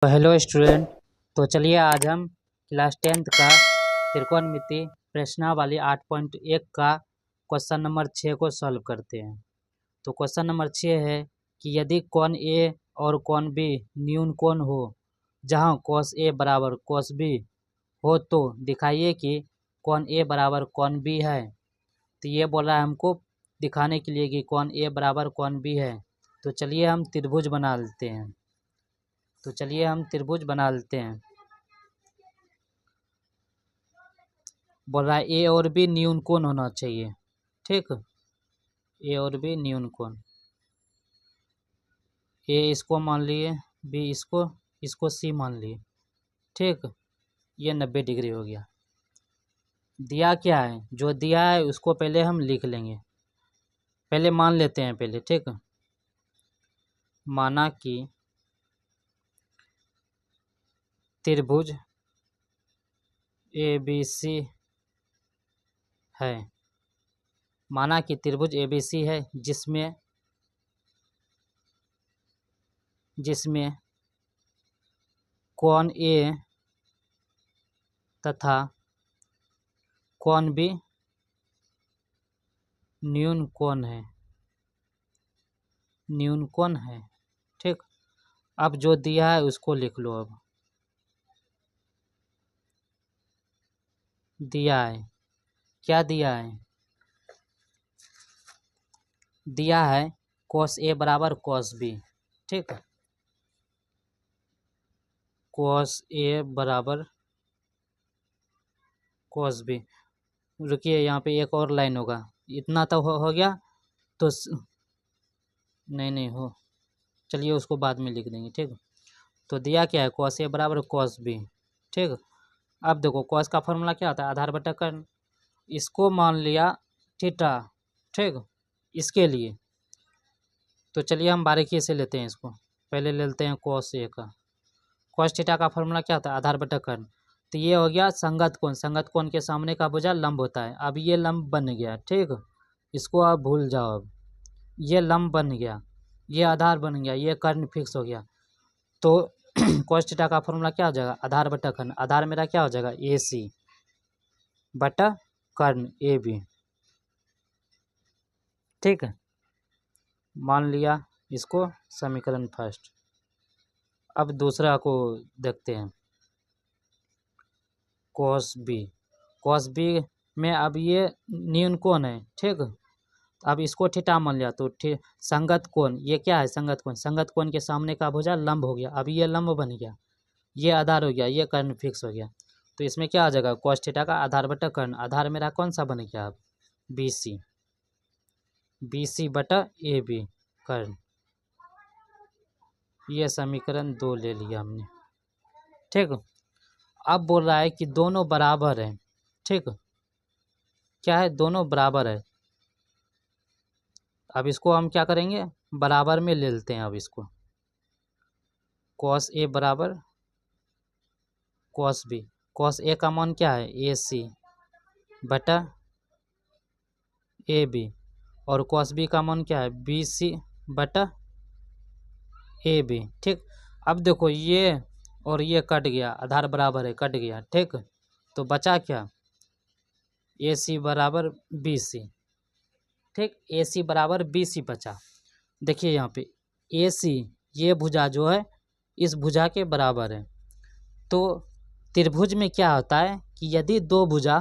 तो hello student. तो चलिए आज हम क्लास 10th का त्रिकोणमिति प्रश्नावली 8.1 का क्वेश्चन नंबर 6 को सॉल्व करते हैं। तो क्वेश्चन नंबर 6 है कि यदि कोण ए और कोण बी न्यून कोण हो जहां cos ए बराबर cos बी हो तो दिखाइए कि कोण ए बराबर कोण बी है। तो ये बोल रहा है हमको दिखाने के लिए कि कोण ए बराबर कोण बी है। तो चलिए हम त्रिभुज बना लेते हैं। बोल रहा है ए और बी न्यून कोण होना चाहिए। ठीक, ए और बी न्यून कोण। ए इसको मान लिए, बी इसको सी मान लिए। ठीक, ये 90 डिग्री हो गया। दिया क्या है, जो दिया है उसको पहले हम लिख लेंगे। पहले मान लेते हैं पहले। ठीक, माना कि त्रिभुज ए बी सी है। माना कि त्रिभुज ए बी सी है जिसमें कोण ए तथा कोण बी न्यून कोण है। ठीक, अब जो दिया है उसको लिख लो। अब दिया है, क्या दिया है? दिया है cos ए बराबर cos बी। ठीक, cos ए बराबर cos बी। रुकिए, यहाँ पे एक और लाइन होगा। इतना तो हो गया। तो नहीं हो, चलिए उसको बाद में लिख देंगे। ठीक, तो दिया क्या है, cos ए बराबर cos बी। ठीक, अब देखो cos का फॉर्मूला क्या होता है, आधार बटा कर्ण। इसको मान लिया थीटा। ठीक, इसके लिए तो चलिए हम बारीकी से लेते हैं इसको। पहले ले लेते हैं cos ए का। cos थीटा का फॉर्मूला क्या होता है, आधार बटा कर्ण। तो ये हो गया संगत कोण। संगत कोण के सामने का भुजा लंब होता है। अब ये लंब बन गया। ठीक, इसको आप भूल जाओ। अब ये लंब बन गया, ये आधार बन गया, ये कर्ण फिक्स हो गया। तो cos थीटा का फॉर्मूला क्या हो जाएगा, आधार बटा कर्ण। आधार मेरा क्या हो जाएगा, ए सी बटा कर्ण ए बी। ठीक है, मान लिया इसको समीकरण फर्स्ट। अब दूसरा को देखते हैं, cos बी में अब ये न्यून कोण है। ठीक, अब इसको थीटा मान लिया तो संगत कोण, ये क्या है, संगत कोण। संगत कोण के सामने का भुजा लंब हो गया। अब ये लंब बन गया, ये आधार हो गया, ये कर्ण फिक्स हो गया। तो इसमें क्या आ जाएगा, cos थीटा का आधार बटा कर्ण। आधार मेरा कौन सा बन गया, अब बी सी बटा ए बी कर्ण। ये समीकरण 2 ले लिया हमने। ठीक, अब बोल रहा है कि दोनों बराबर हैं। ठीक, क्या है, दोनों बराबर है। अब इसको हम क्या करेंगे, बराबर में ले लेते हैं। अब इसको cos ए बराबर cos बी। cos ए का मान क्या है, ए सी बटा ए बी, और cos बी का मान क्या है, बी सी बटा ए बी। ठीक, अब देखो ये और ये कट गया, आधार बराबर है, कट गया। ठीक, तो बचा क्या, ए सी बराबर बी सी। ठीक, ए सी बराबर बी सी बचा। देखिए यहाँ पे ए सी, ये भुजा जो है इस भुजा के बराबर है। तो त्रिभुज में क्या होता है कि यदि दो भुजा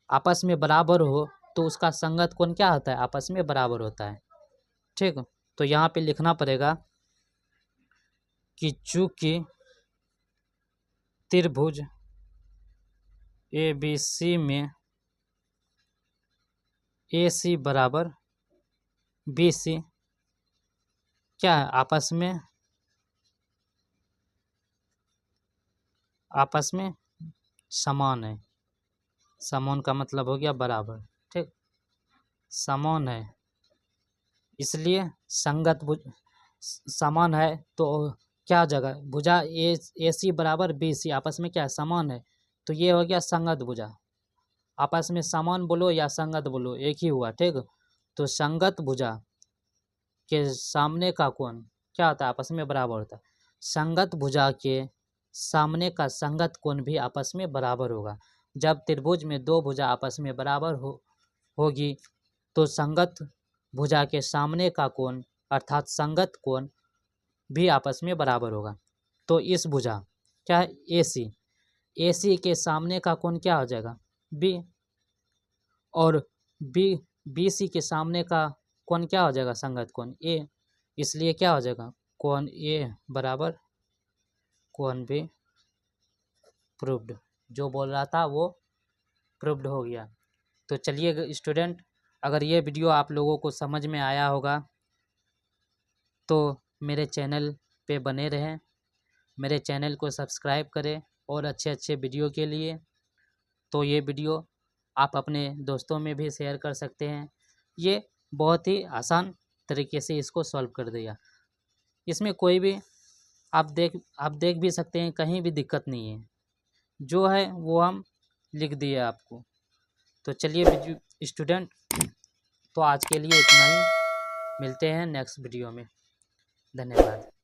आपस में बराबर हो तो उसका संगत कोण क्या होता है, आपस में बराबर होता है। ठीक, तो यहाँ पे लिखना पड़ेगा कि चूंकि त्रिभुज ए बी सी में ए सी बराबर बी सी क्या है, आपस में समान है। समान का मतलब हो गया बराबर। ठीक, समान है, इसलिए संगत भुज समान है। तो क्या जगह भुजा ए सी बराबर बी सी आपस में क्या है, समान है। तो ये हो गया संगत भुजा। आपस में समान बोलो या संगत बोलो, एक ही हुआ। ठीक, तो संगत भुजा के सामने का कोण क्या होता है, आपस में बराबर होता है। संगत भुजा के सामने का संगत कोण भी आपस में बराबर होगा। जब त्रिभुज में दो भुजा आपस में बराबर होगी तो संगत भुजा के सामने का कोण अर्थात संगत कोण भी आपस में बराबर होगा। तो इस भुजा क्या है AC, AC के सामने का कोण क्या हो जाएगा B, और BC के सामने का कोण क्या हो जाएगा संगत कोण A, इसलिए क्या हो जाएगा कोण A बराबर कोण B प्रूव्ड। जो बोल रहा था वो प्रूव्ड हो गया। तो चलिए स्टूडेंट, अगर ये वीडियो आप लोगों को समझ में आया होगा तो मेरे चैनल पे बने रहें, मेरे चैनल को सब्सक्राइब करें और अच्छे अच्छे वीडियो के लिए। तो ये वीडियो आप अपने दोस्तों में भी शेयर कर सकते हैं। ये बहुत ही आसान तरीके से इसको सॉल्व कर देगा। इसमें कोई भी आप देख भी सकते हैं, कहीं भी दिक्कत नहीं है, जो है वो हम लिख दिए आपको। तो चलिए स्टूडेंट, तो आज के लिए इतना ही, मिलते हैं नेक्स्ट वीडियो में। धन्यवाद।